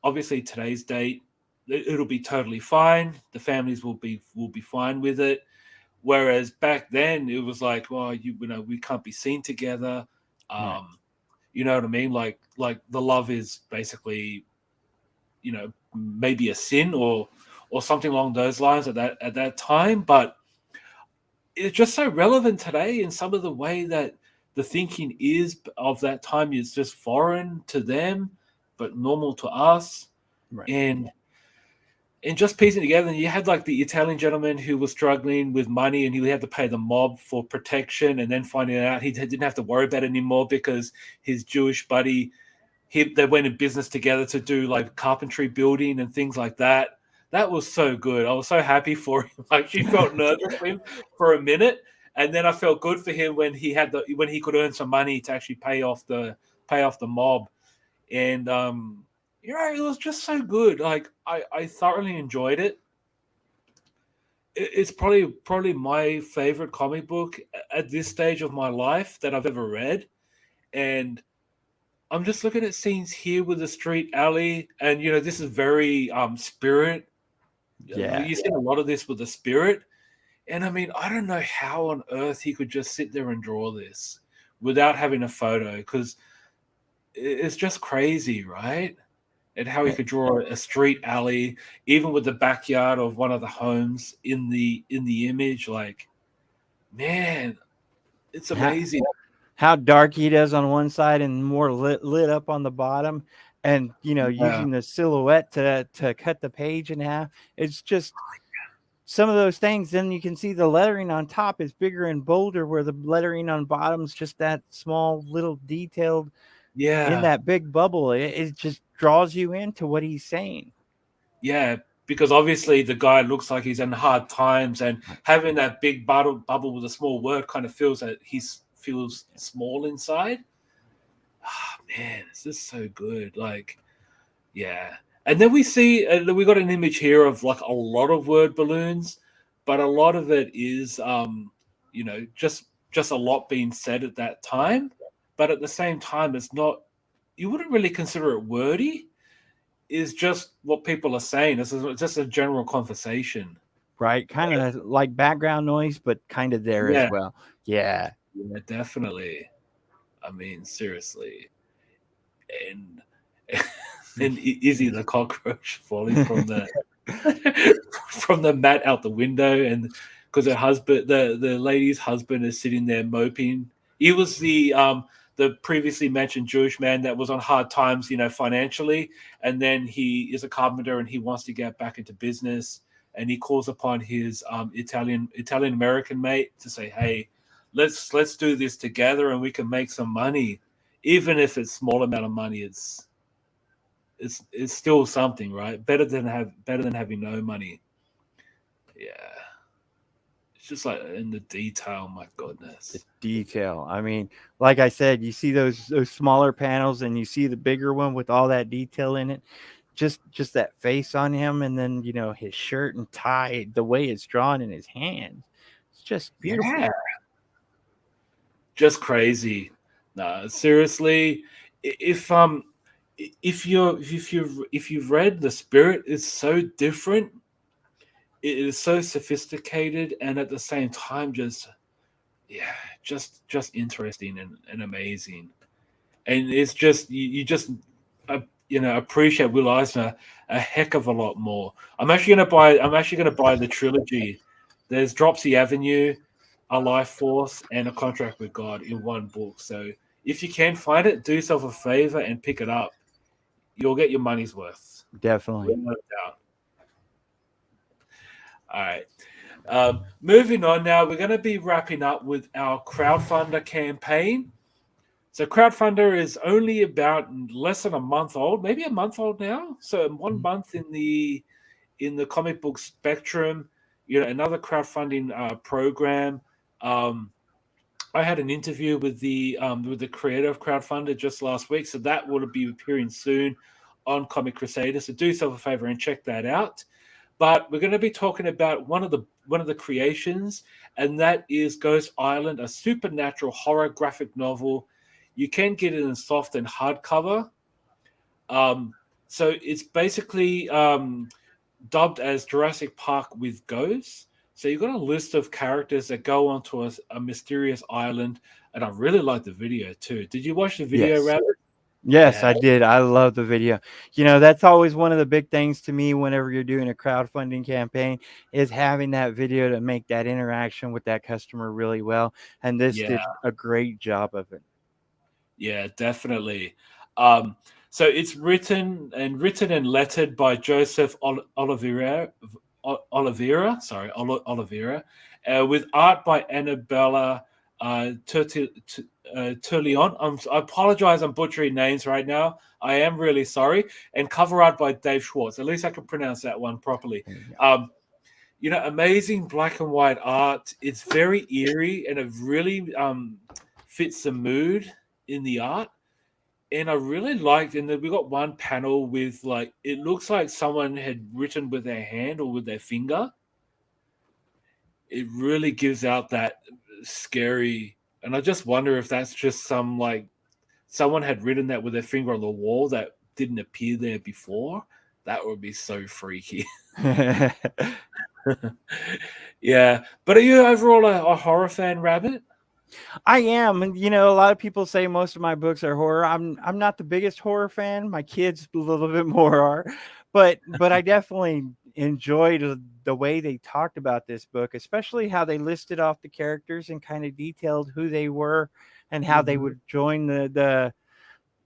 obviously today's date it'll be totally fine. The families will be fine with it. Whereas back then it was like, well, we can't be seen together. Right. You know what I mean? Like the love is basically, maybe a sin or something along those lines at that time. But it's just so relevant today in some of the way that the thinking is of that time is just foreign to them, but normal to us. Right. And just piecing together, and you had like the Italian gentleman who was struggling with money and he had to pay the mob for protection, and then finding out he didn't have to worry about it anymore because his Jewish buddy, they went in business together to do like carpentry building and things like that. That was so good. I was so happy for him. I actually felt nervous for him for a minute, and then I felt good for him when he could earn some money to actually pay off the mob. And it was just so good. Like I thoroughly enjoyed it. It's probably my favorite comic book at this stage of my life that I've ever read. And I'm just looking at scenes here with the street alley, and this is very Spirit. Yeah. You see a lot of this with the Spirit. And I mean, I don't know how on earth he could just sit there and draw this without having a photo, because it's just crazy, right? And how he could draw a street alley, even with the backyard of one of the homes in the image. Like, man, it's amazing. How dark he does on one side and more lit up on the bottom, and using the silhouette to cut the page in half. It's just some of those things. Then you can see the lettering on top is bigger and bolder, where the lettering on bottom's just that small little detailed in that big bubble. It just draws you into what he's saying. Yeah, because obviously the guy looks like he's in hard times, and having that big bubble with a small word kind of feels that he feels small inside. Oh, man, it's just so good. Like, yeah. And then we see we got an image here of like a lot of word balloons, but a lot of it is just a lot being said at that time. But at the same time, it's not, you wouldn't really consider it wordy. Is just what people are saying. It's just a general conversation. Right. Kind of like background noise, but kind of there as well. Yeah. Yeah, definitely. I mean, seriously. And Izzy the cockroach falling from the from the mat out the window, and because her husband, the lady's husband, is sitting there moping. He was the previously mentioned Jewish man that was on hard times, financially, and then he is a carpenter and he wants to get back into business, and he calls upon his Italian American mate to say, "Hey, let's do this together and we can make some money, even if it's small amount of money. It's still something, right? Better than having no money." Yeah. It's just like in the detail, my goodness. The detail. I mean, like I said, you see those smaller panels and you see the bigger one with all that detail in it. Just that face on him, and then his shirt and tie, the way it's drawn in his hands. It's just beautiful. Yeah. Just crazy. No, seriously. If you've read The Spirit, it's so different. It is so sophisticated, and at the same time, just interesting and amazing. And it's just you just appreciate Will Eisner a heck of a lot more. I'm actually gonna buy the trilogy. There's Dropsy Avenue, A Life Force, and A Contract with God in one book. So if you can find it, do yourself a favor and pick it up. You'll get your money's worth. Definitely. No doubt. All right. Moving on now, we're going to be wrapping up with our crowdfunder campaign. So crowdfunder is only about less than a month old, maybe a month old now. So 1 month in the comic book spectrum. Another crowdfunding program. I had an interview with the creator of crowdfunder just last week, so that will be appearing soon on Comic Crusaders. So do yourself a favor and check that out. But we're going to be talking about one of the creations, and that is Ghost Island, a supernatural horror graphic novel. You can get it in soft and hardcover. So it's basically dubbed as Jurassic Park with ghosts. So you've got a list of characters that go onto a mysterious island, and I really like the video too. Did you watch the video, Yes. Rabbit? Yes, Yeah, I did. I love the video. That's always one of the big things to me whenever you're doing a crowdfunding campaign is having that video to make that interaction with that customer really well. And this yeah, did a great job of it. yeah, definitely. Um, so it's written and lettered by Joseph Oliveira, sorry, Oliveira, with art by Annabella Turlion. I apologize, I'm butchering names right now. I am really sorry. And cover art by Dave Schwartz. At least I can pronounce that one properly. There you go. Amazing black and white art. It's very eerie and it really fits the mood in the art. And I really liked, and then we got one panel with like it looks like someone had written with their hand or with their finger. It really gives out that scary, and I just wonder if that's just some like someone had written that with their finger on the wall that didn't appear there before. That would be so freaky. Yeah, but are you overall a horror fan, Rabbit? I am, and a lot of people say most of my books are horror. I'm not the biggest horror fan. My kids a little bit more are, but I definitely enjoyed the way they talked about this book, especially how they listed off the characters and kind of detailed who they were and how they Mhm. would join the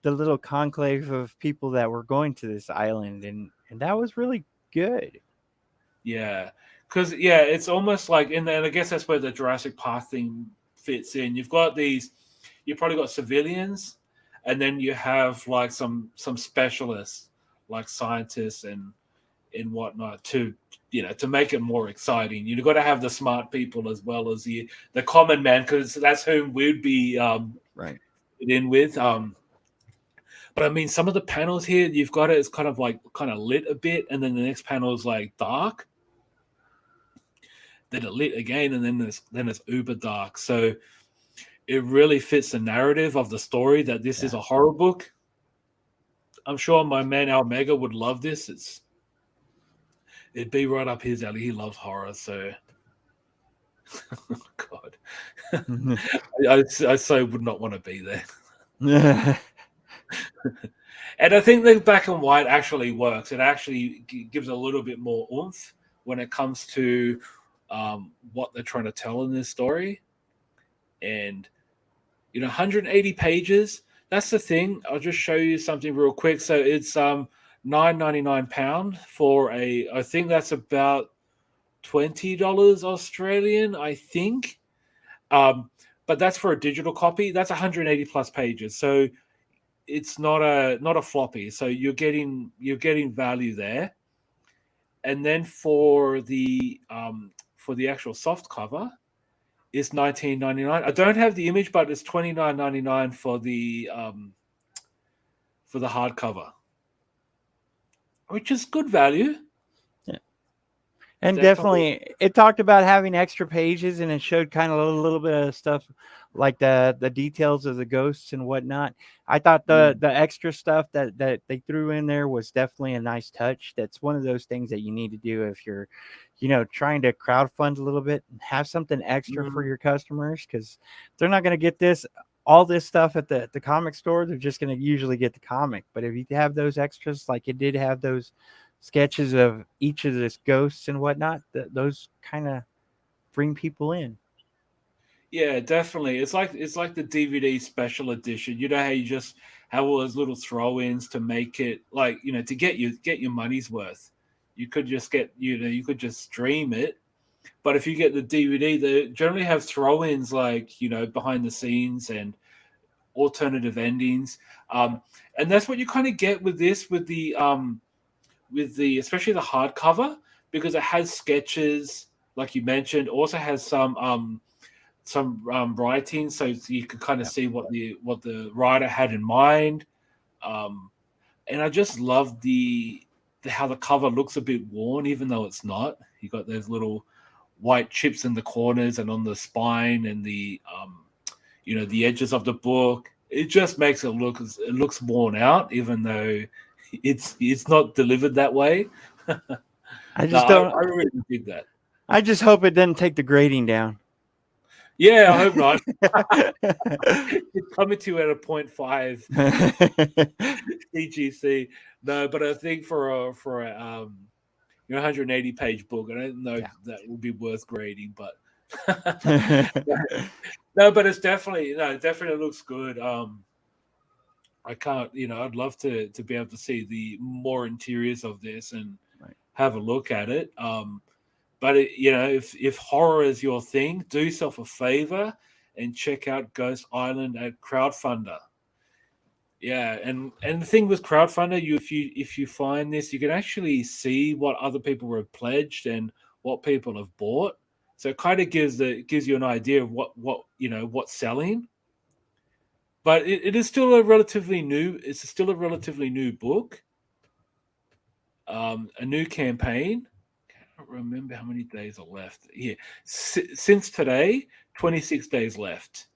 little conclave of people that were going to this island, and that was really good. Yeah, because it's almost like, and I guess that's where the Jurassic Park thing fits in. You probably got civilians, and then you have like some specialists, like scientists and whatnot, to make it more exciting. You've got to have the smart people as well as the common man, because that's whom we'd be Right. fit in with. But I mean, some of the panels here, you've got it's kind of like kind of lit a bit, and then the next panel is like dark, then it lit again, and then it's uber dark. So it really fits the narrative of the story that this is Yeah. a horror book. I'm sure my man Almega would love this. It'd be right up his alley. He loves horror, so God, I so would not want to be there. And I think the black and white actually works. It actually gives a little bit more oomph when it comes to what they're trying to tell in this story. And 180 pages. That's the thing. I'll just show you something real quick. So it's £9.99 for I think that's about $20 Australian, I think. But that's for a digital copy. That's 180 plus pages. So it's not a floppy. So you're getting value there. And then for the actual soft cover, is 19.99. I don't have the image, but it's 29.99 for the hardcover, which is good value. And Definitely. definitely, it talked about having extra pages, and it showed kind of a little bit of stuff like the details of the ghosts and whatnot. I thought Yeah. the extra stuff that they threw in there was definitely a nice touch. That's one of those things that you need to do if you're, trying to crowdfund a little bit and have something extra for Mhm. your customers, because they're not going to get all this stuff at the comic store. They're just going to usually get the comic. But if you have those extras, like it did have those sketches of each of the ghosts and whatnot, those kind of bring people in. Yeah, definitely. It's like the DVD special edition. You know how you just have all those little throw-ins to make it like to get your money's worth. You could just stream it. But if you get the DVD, they generally have throw-ins like behind the scenes and alternative endings. And that's what you kind of get with this, with the especially the hardcover, because it has sketches, like you mentioned, also has some writing, so you can kind of Yep. see what the writer had in mind. Um, and I just love the how the cover looks a bit worn, even though it's not. You got those little white chips in the corners and on the spine and the edges of the book. It just makes it looks worn out, even though it's not delivered that way. I No, just I don't. really dig that. I just hope it doesn't take the grading down. Yeah, I hope not. It's coming to you at a 0.5 CGC. No, but I think for a 180 page book, I don't know if that will be worth grading, but no, but it's definitely it definitely looks good. I can't, I'd love to be able to see the more interiors of this and have a look at it. But if horror is your thing, do yourself a favor and check out Ghost Island at Crowdfunder. Yeah, and the thing with Crowdfunder, if you find this, you can actually see what other people have pledged and what people have bought. So it kind of gives you an idea of what's selling. But it is still a relatively new. It's still a relatively new book. A new campaign. I don't remember how many days are left. Yeah, since today, 26 days left.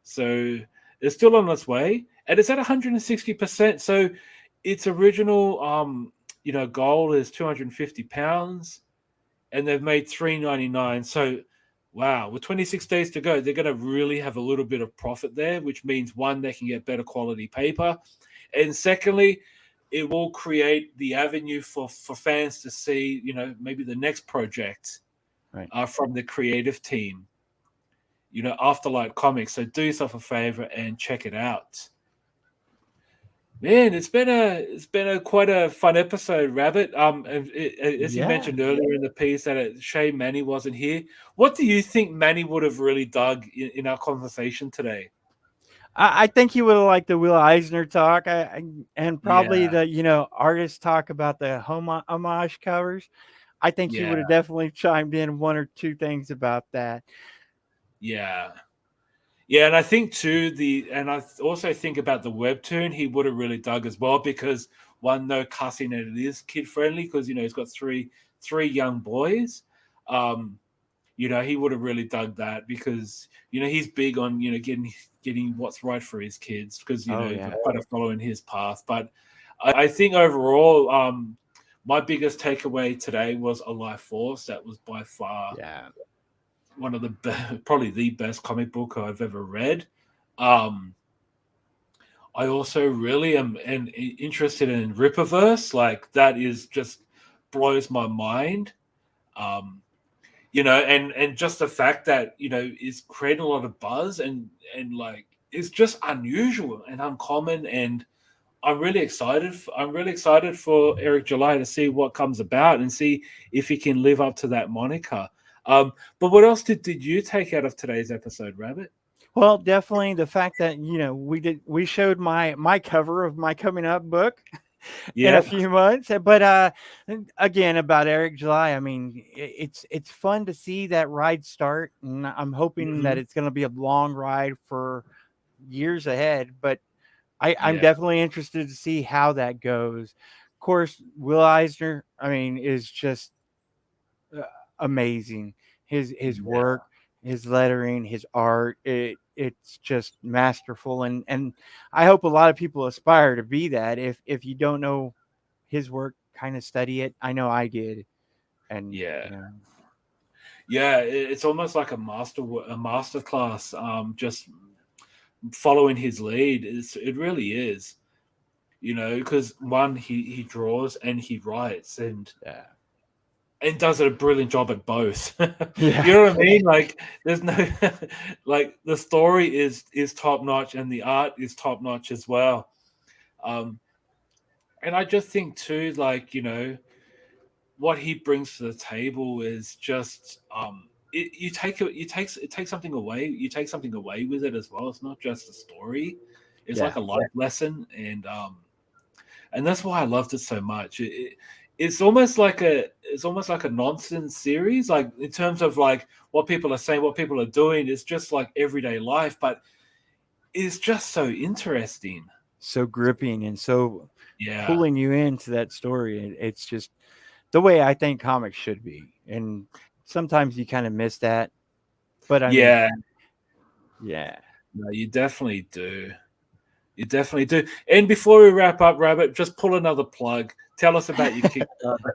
So it's still on its way, and it's at 160%. So its original, goal is £250, and they've made $399. So, wow, with 26 days to go, they're going to really have a little bit of profit there, which means one, they can get better quality paper, and secondly, it will create the avenue for fans to see, maybe the next project from the creative team. Afterlight Comics. So do yourself a favor and check it out. Man, it's been a quite a fun episode, Rabbit. As you mentioned earlier in the piece that shame Manny wasn't here. What do you think Manny would have really dug in our conversation today? I think he would have liked the Will Eisner talk, and probably the artist talk about the homage covers. I think he would have definitely chimed in one or two things about that. Yeah. Yeah, and I think too and I also think about the webtoon he would have really dug as well, because one, no cussing, and it is kid friendly because he's got three young boys. He would have really dug that because he's big on getting what's right for his kids because kind of following his path. But I think overall, my biggest takeaway today was A Life Force. That was by far one of probably the best comic book I've ever read. I also really am interested in Rippaverse. Like that is just blows my mind. And just the fact that is creating a lot of buzz and like it's just unusual and uncommon, and I'm really excited for Eric July to see what comes about and see if he can live up to that moniker. But what else did you take out of today's episode, Rabbit? Well, definitely the fact that we showed my cover of my coming up book in a few months. But again, about Eric July, I mean, it's fun to see that ride start, and I'm hoping that it's going to be a long ride for years ahead. But I'm definitely interested to see how that goes. Of course, Will Eisner, I mean, is just amazing. His work, his lettering, his art, it's just masterful, and I hope a lot of people aspire to be that. If you don't know his work, kind of study it. I know I did. And it's almost like a master class. Just following his lead, it really is. Because one, he draws and he writes and does a brilliant job at both. You know what I mean? Like there's no like the story is top notch and the art is top notch as well. And I just think too, like, what he brings to the table is just it takes something away. You take something away with it as well. It's not just a story. It's like a life lesson, and that's why I loved it so much. It's almost like a nonsense series, like in terms of like what people are saying, what people are doing. It's just like everyday life, but it's just so interesting, so gripping, and so pulling you into that story. It's just the way I think comics should be, and sometimes you kind of miss that. But I mean, no, you definitely do. You definitely do. And before we wrap up, Rabbit, just pull another plug. Tell us about your Kickstarter.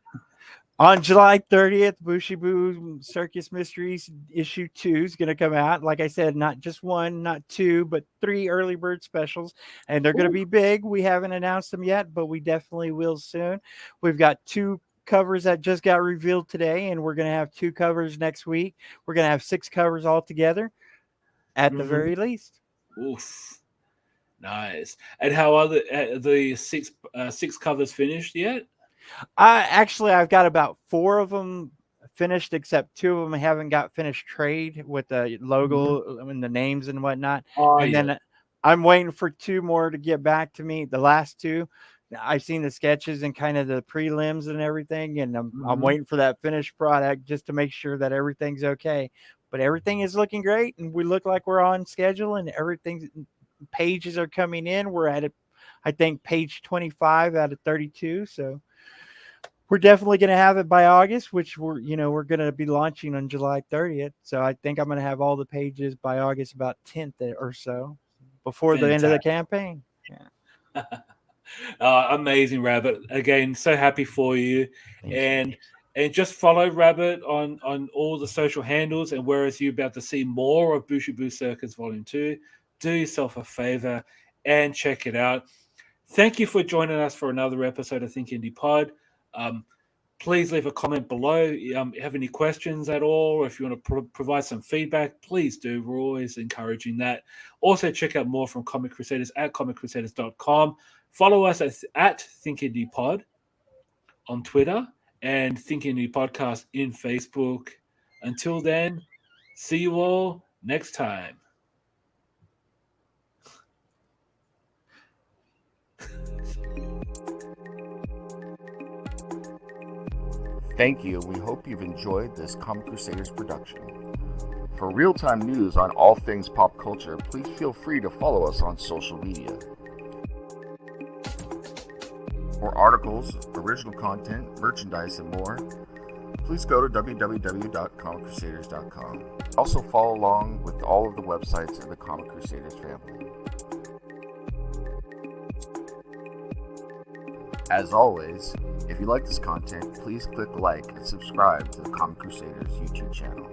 On July 30th, Bushibu Circus Mysteries issue 2 is going to come out. Like I said, not just one, not two, but 3 early bird specials. And they're going to be big. We haven't announced them yet, but we definitely will soon. We've got 2 covers that just got revealed today, and we're going to have 2 covers next week. We're going to have 6 covers altogether at the very least. Oof. Nice. And how are the six covers finished yet? I've got about 4 of them finished, except 2 of them haven't got finished trade with the logo and the names and whatnot. And then I'm waiting for 2 more to get back to me. The last 2, I've seen the sketches and kind of the prelims and everything, and I'm waiting for that finished product just to make sure that everything's okay. But everything is looking great, and we look like we're on schedule, and everything pages are coming in. We're at I think page 25 out of 32, so we're definitely going to have it by August, which we're going to be launching on July 30th. So I think I'm going to have all the pages by August about 10th or so, before the end of the campaign. Yeah. Amazing, Rabbit. Again, so happy for you. And just follow Rabbit on all the social handles, and whereas you're about to see more of Bushibu Circus Volume 2, do yourself a favor and check it out. Thank you for joining us for another episode of Think Indie Pod. Please leave a comment below. Have any questions at all, or if you want to provide some feedback, please do. We're always encouraging that. Also, check out more from Comic Crusaders at comiccrusaders.com. Follow us at Think Indie Pod on Twitter and Think Indie Podcast in Facebook. Until then, see you all next time. Thank you. We hope you've enjoyed this Comic Crusaders production. For real-time news on all things pop culture, please feel free to follow us on social media. For articles, original content, merchandise, and more, please go to www.comiccrusaders.com. Also follow along with all of the websites in the Comic Crusaders family. As always, if you like this content, please click like and subscribe to the Comic Crusaders YouTube channel.